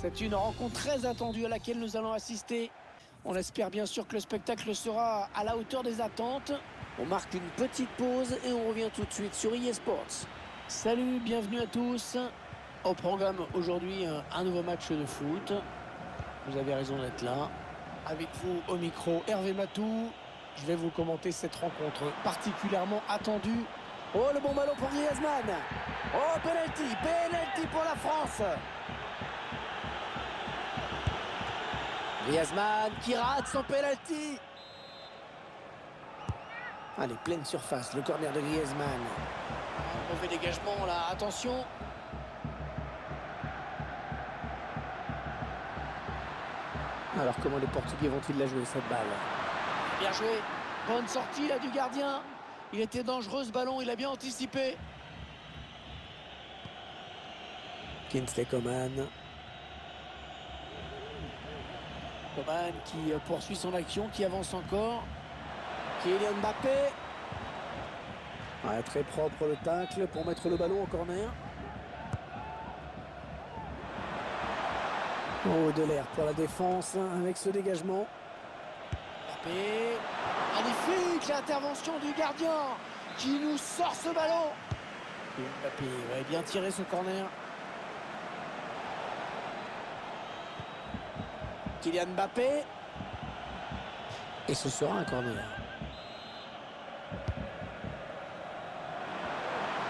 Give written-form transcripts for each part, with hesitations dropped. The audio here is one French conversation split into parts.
C'est une rencontre très attendue à laquelle nous allons assister. On espère bien sûr que le spectacle sera à la hauteur des attentes. On marque une petite pause et on revient tout de suite sur EA Sports. Salut, bienvenue à tous. Au programme aujourd'hui, un nouveau match de foot. Vous avez raison d'être là. Avec vous au micro, Hervé Matou. Je vais vous commenter cette rencontre particulièrement attendue. Oh, le bon ballon pour Griezmann. Oh, penalty pour la France. Griezmann qui rate son penalty. Allez, pleine surface, le corner de Griezmann. Mauvais dégagement là, attention. Alors comment les Portugais vont-ils la jouer cette balle? Bien joué, bonne sortie là du gardien. Il était dangereux ce ballon, il a bien anticipé. Kingsley Coman. Coman qui poursuit son action, qui avance encore. Kylian Mbappé. Ouais, très propre le tacle pour mettre le ballon en corner. Oh, de l'air pour la défense avec ce dégagement. Mbappé. Magnifique l'intervention du gardien qui nous sort ce ballon. Mbappé va bien tirer ce corner. Kylian Mbappé. Et ce sera un corner.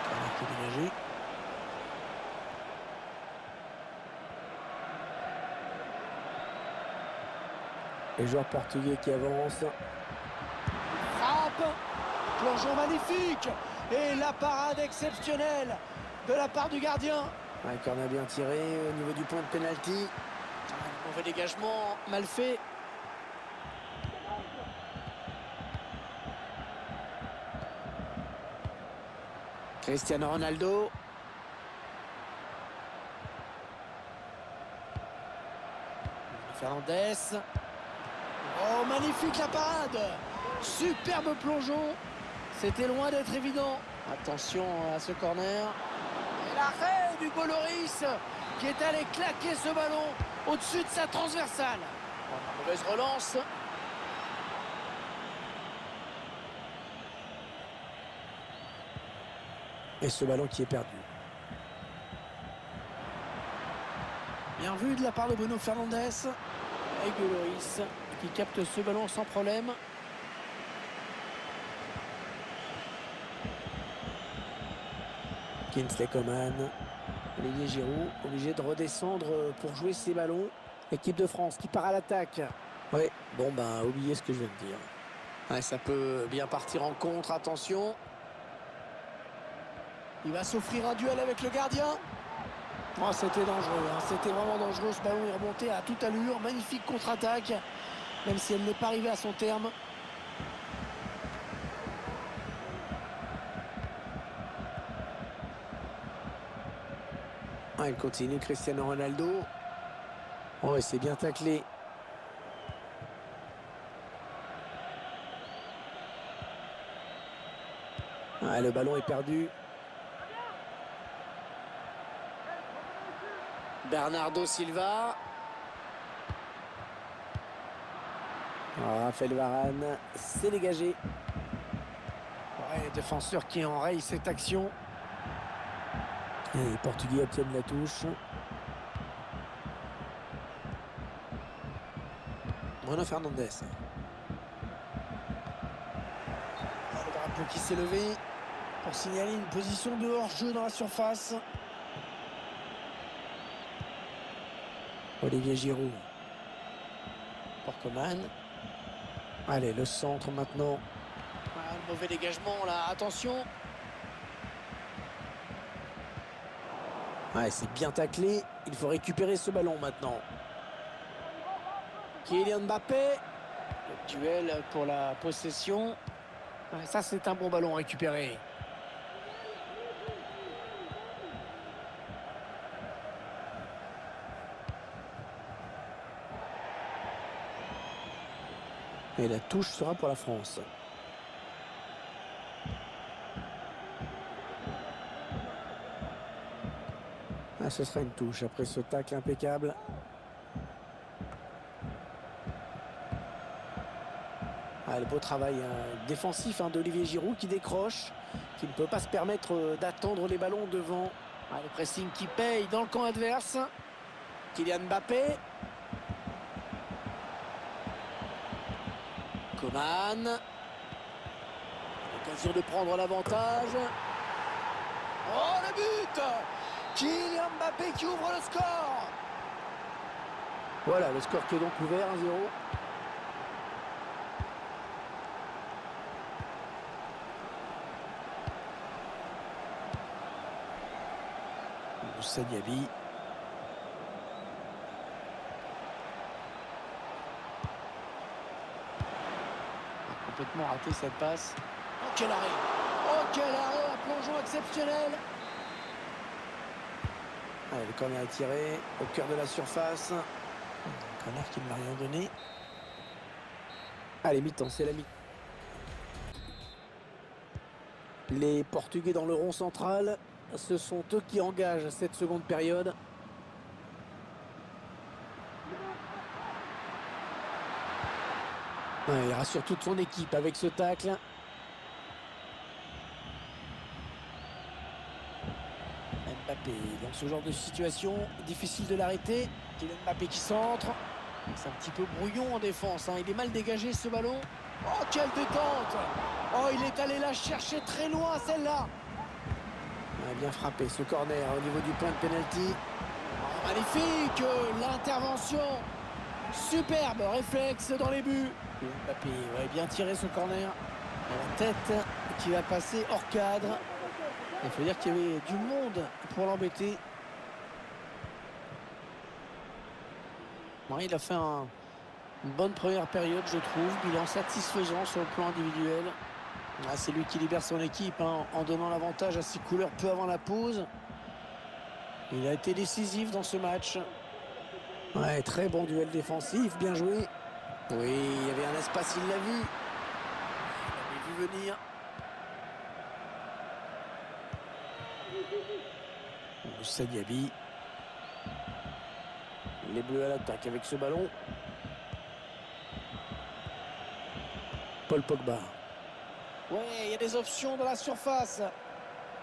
Corner qui est dégagé. Les joueurs portugais qui avancent. Frappe. Plongeon magnifique. Et la parade exceptionnelle de la part du gardien. Un corner bien tiré au niveau du point de pénalty. Mauvais dégagement, mal fait. Cristiano Ronaldo. Fernandes. Oh, magnifique la parade. Superbe plongeon. C'était loin d'être évident. Attention à ce corner. Et l'arrêt du Lloris qui est allé claquer ce ballon au-dessus de sa transversale. Mauvaise relance. Et ce ballon qui est perdu. Bien vu de la part de Bruno Fernandes. Et Lloris qui capte ce ballon sans problème. Kingsley Coman. Olivier Giroud, obligé de redescendre pour jouer ses ballons. Équipe de France qui part à l'attaque. Oui, bon ben, oubliez ce que je viens de dire. Ouais, ça peut bien partir en contre, attention. Il va s'offrir un duel avec le gardien. Oh, c'était dangereux, hein. C'était vraiment dangereux. Ce ballon est remonté à toute allure. Magnifique contre-attaque, même si elle n'est pas arrivée à son terme. Ah, il continue, Cristiano Ronaldo. Oh, et c'est bien taclé. Ah, le ballon est perdu. Bernardo Silva. Oh, Raphaël Varane, c'est dégagé. Ouais, défenseur qui enraye cette action. Et les Portugais obtiennent la touche. Bruno Fernandes. Le drapeau qui s'est levé pour signaler une position de hors-jeu dans la surface. Olivier Giroud. Pour Coman. Allez, le centre maintenant. Ah, le mauvais dégagement là, attention. Ouais, c'est bien taclé. Il faut récupérer ce ballon maintenant. Kylian Mbappé. Le duel pour la possession. Ouais, ça, c'est un bon ballon récupéré. Et la touche sera pour la France. Ah, ce sera une touche après ce tacle impeccable. Ah, le beau travail défensif d'Olivier Giroud qui décroche, qui ne peut pas se permettre d'attendre les ballons devant. Ah, le pressing qui paye dans le camp adverse. Kylian Mbappé. Coman. L'occasion de prendre l'avantage. Oh, le but! Kylian Mbappé qui ouvre le score. Voilà, le score qui est donc ouvert, 1-0. Moussa Diaby. Complètement raté cette passe. Oh, quel arrêt! Oh, quel arrêt! Un plongeon exceptionnel! Allez, le corner est tiré au cœur de la surface. Un corner qui ne m'a rien donné. Allez, mi-temps, c'est la mi-temps. Les Portugais dans le rond central, ce sont eux qui engagent cette seconde période. Ouais, il rassure toute son équipe avec ce tacle. Mbappé, dans ce genre de situation, difficile de l'arrêter. Kylian Mbappé qui centre. C'est un petit peu brouillon en défense. Il est mal dégagé ce ballon. Oh, quelle détente! Oh, il est allé la chercher très loin, celle-là. Bien frappé ce corner au niveau du point de pénalty. Oh, magnifique! L'intervention. Superbe réflexe dans les buts. Mbappé aurait bien tiré ce corner. La tête qui va passer hors cadre. Il faut dire qu'il y avait du monde pour l'embêter. Il a fait une bonne première période, je trouve. Bilan satisfaisant sur le plan individuel. C'est lui qui libère son équipe en donnant l'avantage à ses couleurs peu avant la pause. Il a été décisif dans ce match. Ouais, très bon duel défensif, bien joué. Oui, il y avait un espace, il l'a vu. Il avait vu venir. Moussa Diaby. Les Bleus à l'attaque avec ce ballon. Paul Pogba. Ouais, il y a des options dans la surface.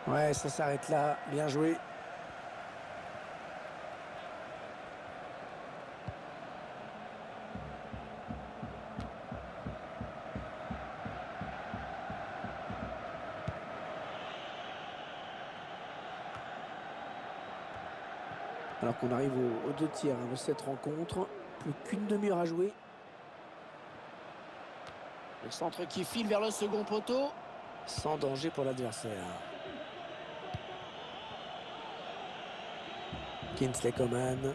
Ouais, ça s'arrête là. Bien joué. Alors qu'on arrive aux 2 tiers de cette rencontre. Plus qu'une demi-heure à jouer. Le centre qui file vers le second poteau. Sans danger pour l'adversaire. Kingsley Coman.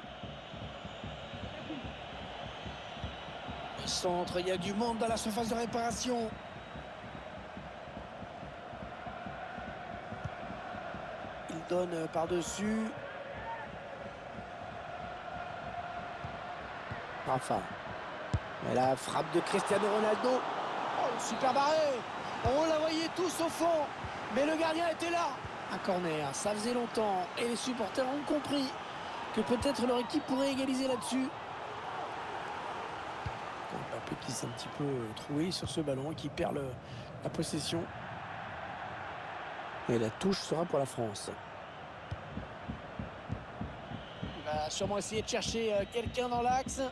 Le centre, il y a du monde dans la surface de réparation. Il donne par-dessus. Rafa. Et la frappe de Cristiano Ronaldo. Oh, super barré. On la voyait tous au fond. Mais le gardien était là. Un corner, ça faisait longtemps. Et les supporters ont compris que peut-être leur équipe pourrait égaliser là-dessus. Mbappé qui s'est un petit peu troué sur ce ballon et qui perd la possession. Et la touche sera pour la France. Il va sûrement essayer de chercher quelqu'un dans l'axe.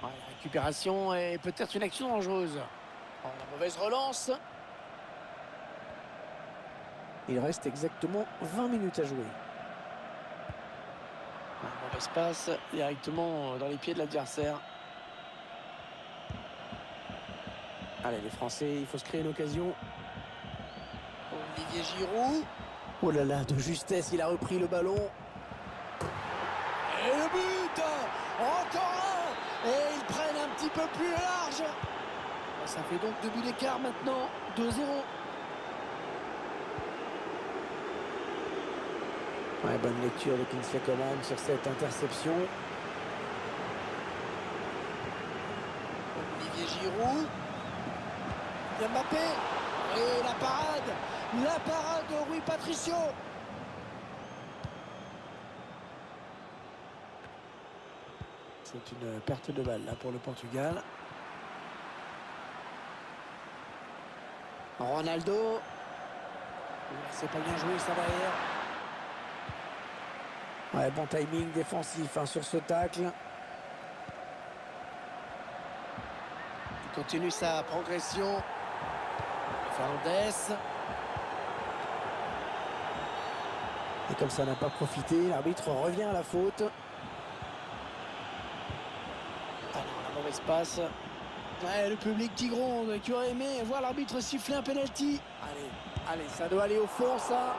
Ouais, la récupération et peut-être une action dangereuse. Oh, la mauvaise relance. Il reste exactement 20 minutes à jouer. Un mauvais passe directement dans les pieds de l'adversaire. Allez, les Français, il faut se créer une occasion. Olivier Giroud. Oh là là, de justesse, il a repris le ballon. Et le but! Encore un! Et ils prennent un petit peu plus large. Ça fait donc 2 buts d'écart maintenant. 2-0. Ouais, bonne lecture de Kingsley Coman sur cette interception. Olivier Giroud. Mbappé. Et la parade. La parade de Rui Patricio. C'est une perte de balle là pour le Portugal. Ronaldo. C'est pas bien joué ça derrière. Ouais, bon timing défensif sur ce tacle. Il continue sa progression. Fernandez. Et comme ça n'a pas profité, l'arbitre revient à la faute. Ah non, la mauvaise passe. Ouais, le public qui gronde, qui aurait aimé voir l'arbitre siffler un penalty. Allez, ça doit aller au fond, ça.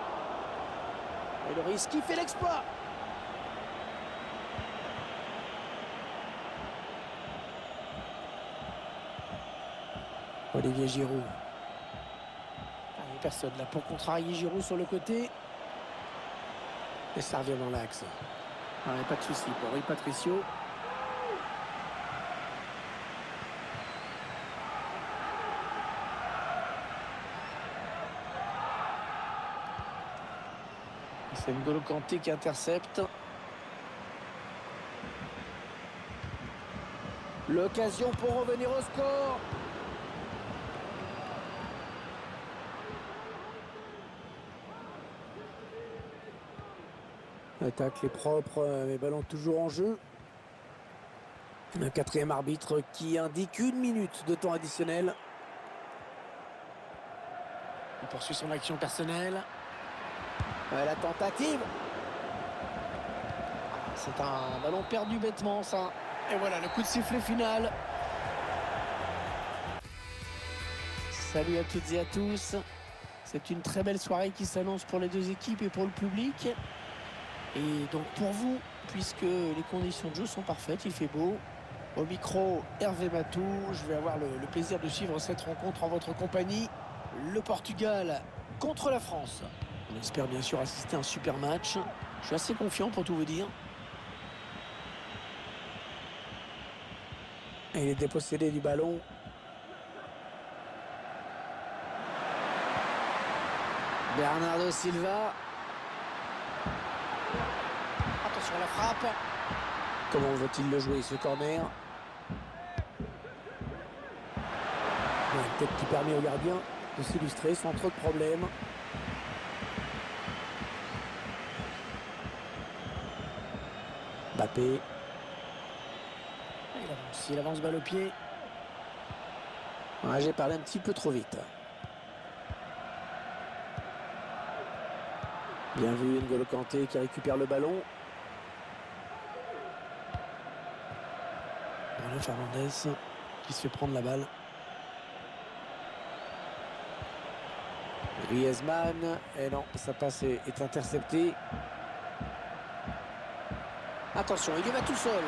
Et le risque, qui fait l'exploit. Olivier Giroud. Il n'y a personne là pour contrarier Giroud sur le côté. Et ça revient dans l'axe. Pas de souci pour Rui Patricio. C'est N'Golo Kanté qui intercepte. L'occasion pour revenir au score. L'attaque est propre, les ballons toujours en jeu. Un quatrième arbitre qui indique 1 minute de temps additionnel. Il poursuit son action personnelle. La tentative. C'est un ballon perdu bêtement, ça. Et voilà le coup de sifflet final. Salut à toutes et à tous. C'est une très belle soirée qui s'annonce pour les deux équipes et pour le public. Et donc pour vous, puisque les conditions de jeu sont parfaites, il fait beau. Au micro, Hervé Matou, je vais avoir le plaisir de suivre cette rencontre en votre compagnie. Le Portugal contre la France. On espère bien sûr assister à un super match. Je suis assez confiant pour tout vous dire. Et il est dépossédé du ballon. Bernardo Silva. Attention à la frappe. Comment veut-il le jouer ce corner? Une tête qui permet au gardien de s'illustrer sans trop de problèmes. Mbappé. Il avance balle au pied. J'ai parlé un petit peu trop vite. Bien vu, N'Golo Kanté qui récupère le ballon. Bruno Fernandes qui se fait prendre la balle. Griezmann. Et non, sa passe est interceptée. Attention, il y va tout seul.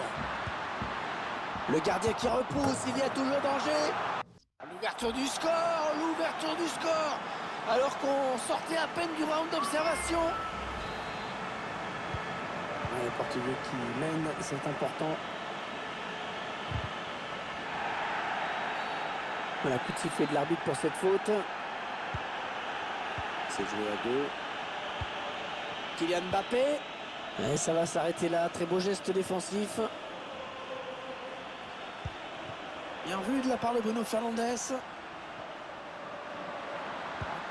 Le gardien qui repousse, il y a toujours danger. L'ouverture du score, alors qu'on sortait à peine du round d'observation. Les Portugais qui mènent, c'est important. Voilà, coup de sifflet de l'arbitre pour cette faute. C'est joué à deux. Kylian Mbappé. Et ça va s'arrêter là, très beau geste défensif. Bien vu de la part de Bruno Fernandes.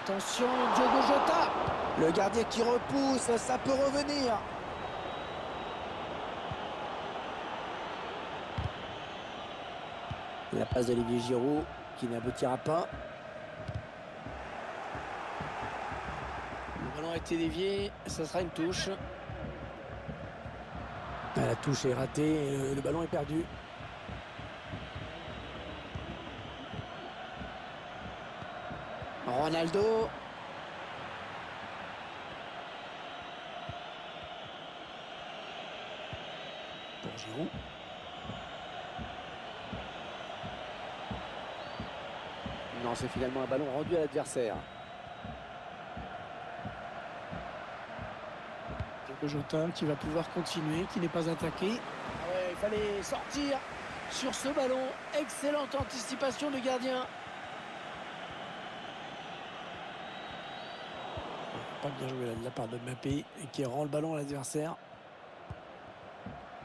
Attention, Diogo Jota. Le gardien qui repousse, ça peut revenir. La passe d'Olivier Giroud qui n'aboutira pas. Le ballon a été dévié, ça sera une touche. La touche est ratée et le ballon est perdu. Ronaldo. Pour Giroud. Non, c'est finalement un ballon rendu à l'adversaire. Jota qui va pouvoir continuer, qui n'est pas attaqué. Ouais, il fallait sortir sur ce ballon. Excellente anticipation du gardien. Pas bien joué là, de la part de Mbappé et qui rend le ballon à l'adversaire.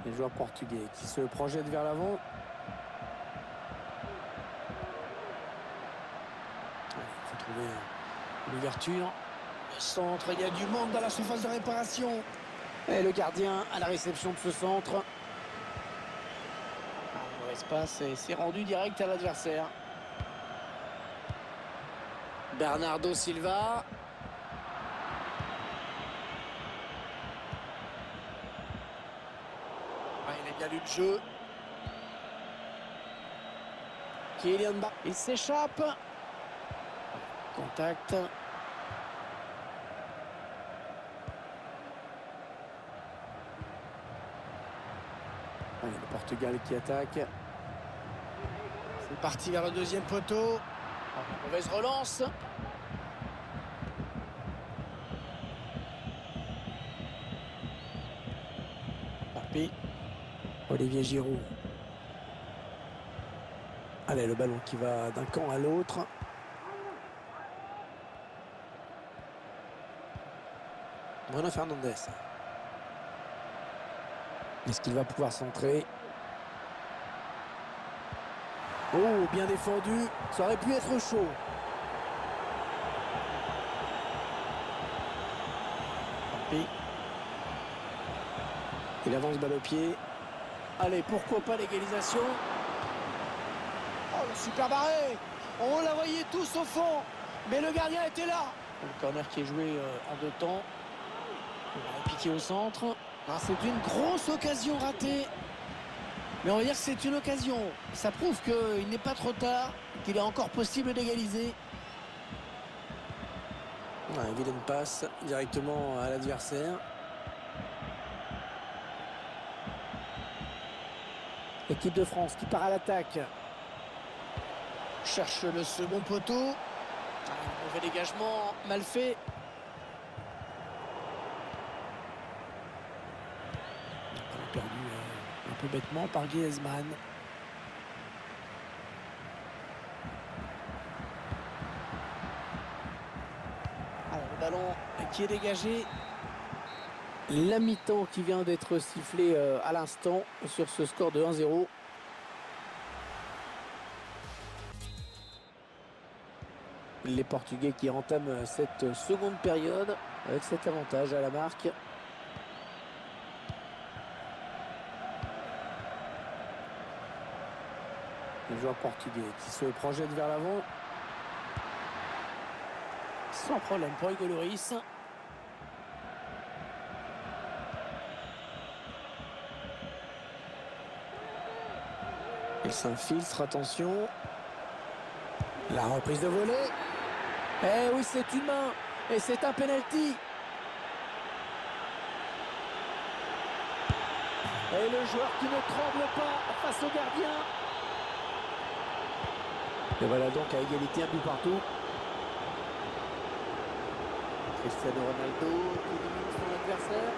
Les joueurs portugais qui se projettent vers l'avant. Il faut trouver l'ouverture. Le centre, il y a du monde dans la surface de réparation. Et le gardien à la réception de ce centre. Dans l'espace, et c'est rendu direct à l'adversaire. Bernardo Silva. Il a bien lu le jeu. Kylian Mbappé. Il s'échappe. Contact. Le Portugal qui attaque. C'est parti vers le deuxième poteau. Mauvaise relance. Mbappé. Olivier Giroud. Allez, le ballon qui va d'un camp à l'autre. Bruno Fernandes. Est-ce qu'il va pouvoir centrer? Oh, bien défendu. Ça aurait pu être chaud. Mbappé. Il avance balle au pied. Allez, pourquoi pas l'égalisation? Oh, le super barré! On la voyait tous au fond, mais le gardien était là. Le corner qui est joué en deux temps. On va piquer au centre. Ah, c'est une grosse occasion ratée. Mais on va dire que c'est une occasion. Ça prouve qu'il n'est pas trop tard, qu'il est encore possible d'égaliser. Ouais, vilaine passe directement à l'adversaire. L'équipe de France qui part à l'attaque. Cherche le second poteau. Mauvais dégagement, mal fait. Perdu un peu bêtement par Griezmann. Alors, le ballon qui est dégagé. La mi-temps qui vient d'être sifflée à l'instant sur ce score de 1-0. Les Portugais qui entament cette seconde période avec cet avantage à la marque. Les joueurs portugais qui se projettent vers l'avant. Sans problème pour Hugo Lloris. Il s'infiltre, attention. La reprise de volée. Eh oui, c'est une main. Et c'est un penalty. Et le joueur qui ne tremble pas face au gardien. Et voilà donc à égalité, un but partout. Cristiano Ronaldo qui domine son adversaire.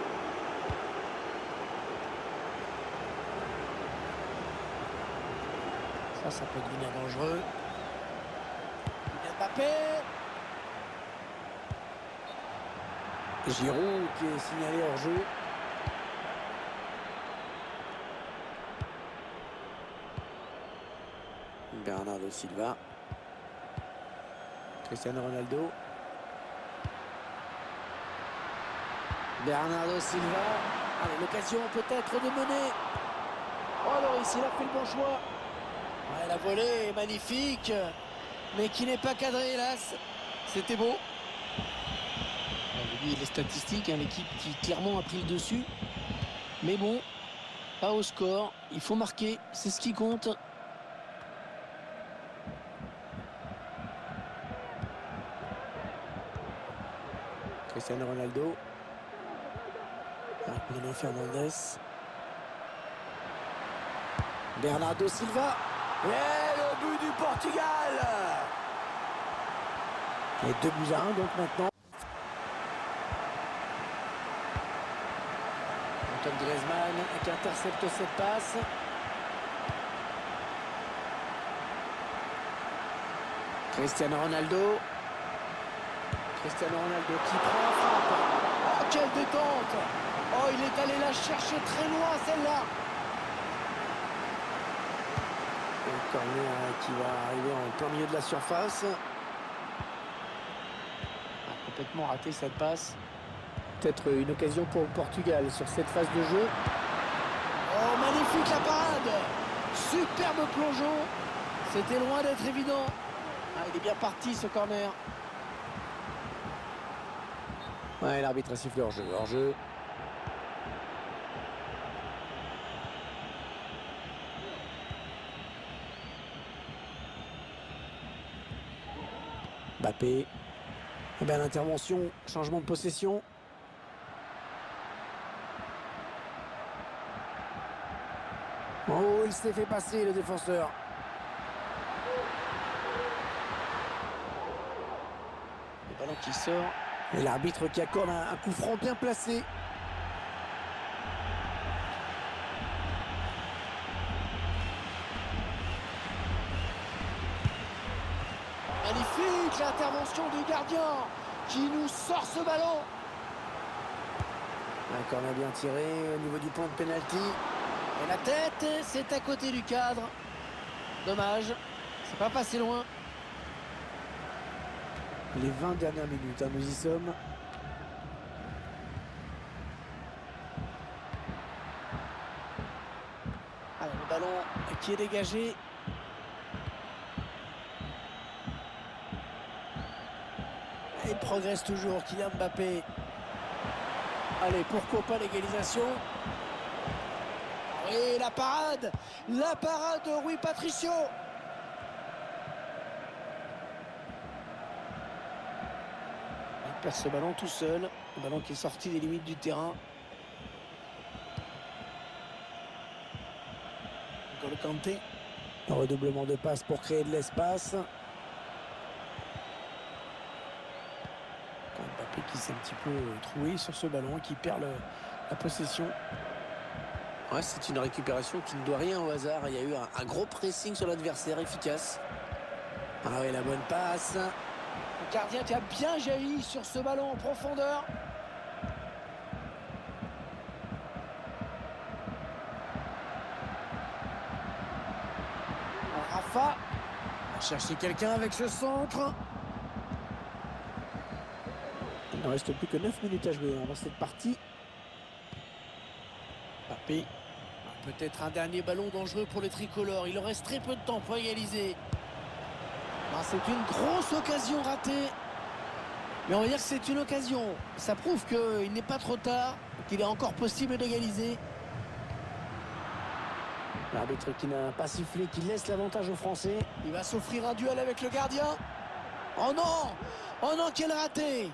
Ça peut devenir dangereux. Mbappé. Giroud qui est signalé hors jeu. Bernardo Silva. Cristiano Ronaldo. Bernardo Silva. Allez, l'occasion peut-être de mener. Oh, Lloris, il a fait le bon choix. Ouais, la volée est magnifique, mais qui n'est pas cadrée, hélas. C'était beau. On oublie les statistiques, hein, l'équipe qui clairement a pris le dessus. Mais bon, pas au score. Il faut marquer, c'est ce qui compte. Cristiano Ronaldo. Bruno Fernandes. Bernardo Silva. Et le but du Portugal. Et 2-1 donc maintenant. Antoine Griezmann qui intercepte cette passe. Cristiano Ronaldo. Cristiano Ronaldo qui prend la frappe. Oh, quelle détente! Oh, il est allé la chercher très loin celle-là. corner qui va arriver en plein milieu de la surface. Complètement raté cette passe. Peut-être une occasion pour le Portugal sur cette phase de jeu. Oh, magnifique la parade! Superbe plongeon. C'était loin d'être évident. Ah, il est bien parti ce corner. Ouais, l'arbitre a sifflé hors-jeu. Hors-jeu. Mbappé. Eh bien, l'intervention, changement de possession. Oh, il s'est fait passer le défenseur. Le ballon qui sort. Et l'arbitre qui accorde un coup franc bien placé. Magnifique l'intervention du gardien qui nous sort ce ballon. Un corner bien tiré au niveau du point de pénalty. Et la tête, c'est à côté du cadre. Dommage, c'est pas passé loin. Les 20 dernières minutes, hein, nous y sommes. Alors, le ballon qui est dégagé. Et il progresse toujours, Kylian Mbappé. Allez, pourquoi pas l'égalisation? Et la parade de Rui Patricio. Il perd ce ballon tout seul, un ballon qui est sorti des limites du terrain. N'Golo Kanté. Un redoublement de passe pour créer de l'espace. Mbappé qui s'est un petit peu troué sur ce ballon, qui perd la possession. Ouais, c'est une récupération qui ne doit rien au hasard. Il y a eu un gros pressing sur l'adversaire, efficace. Ah oui, la bonne passe. Le gardien qui a bien jailli sur ce ballon en profondeur. Rafa va chercher quelqu'un avec ce centre. Il ne reste plus que 9 minutes à jouer dans cette partie. Mbappé. Peut-être un dernier ballon dangereux pour les tricolores. Il leur reste très peu de temps pour égaliser. C'est une grosse occasion ratée. Mais on va dire que c'est une occasion. Ça prouve qu'il n'est pas trop tard, qu'il est encore possible d'égaliser. L'arbitre qui n'a pas sifflé, qui laisse l'avantage aux Français. Il va s'offrir un duel avec le gardien. Oh non! Oh non, quel raté!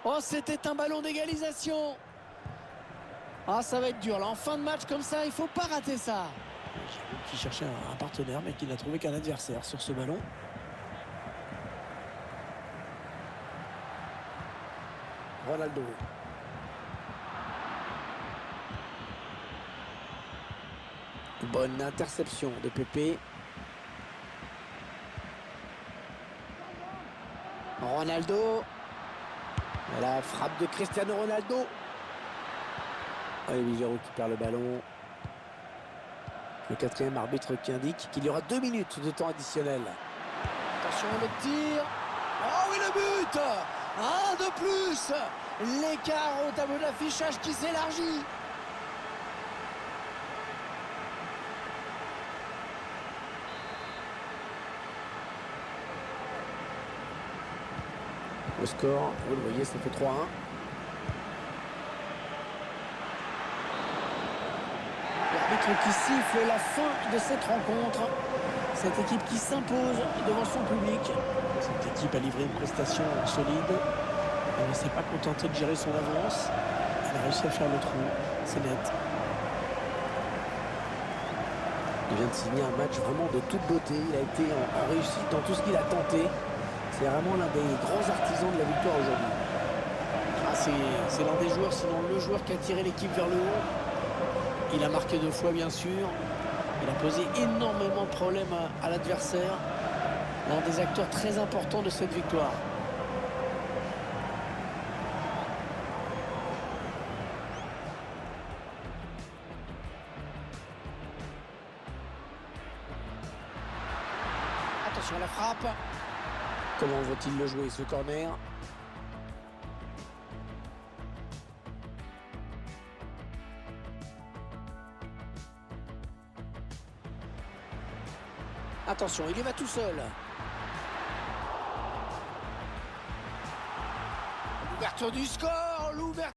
Oh, c'était un ballon d'égalisation. Ah, ça va être dur. Là, en fin de match comme ça, il faut pas rater ça. Qui cherchait un partenaire, mais qui n'a trouvé qu'un adversaire sur ce ballon. Ronaldo. Bonne interception de Pépé. Ronaldo. Et la frappe de Cristiano Ronaldo. Olivier Giroud qui perd le ballon. Le quatrième arbitre qui indique qu'il y aura 2 minutes de temps additionnel. Attention le tir. Oh oui, le but! Un de plus. L'écart au tableau d'affichage qui s'élargit. Le score, vous le voyez, ça fait 3-1. L'arbitre qui siffle la fin de cette rencontre. Cette équipe qui s'impose devant son public. Cette équipe a livré une prestation solide. Elle ne s'est pas contentée de gérer son avance. Elle a réussi à faire le trou. C'est net. Il vient de signer un match vraiment de toute beauté. Il a été en réussite dans tout ce qu'il a tenté. C'est vraiment l'un des grands artisans de la victoire aujourd'hui. Ah, c'est l'un des joueurs, sinon le joueur qui a tiré l'équipe vers le haut. Il a marqué 2 fois, bien sûr. Il a posé énormément de problèmes à l'adversaire. L'un des acteurs très importants de cette victoire. Attention à la frappe. Comment va-t-il le jouer ce corner? Attention, il y va tout seul. L'ouverture du score, l'ouverture.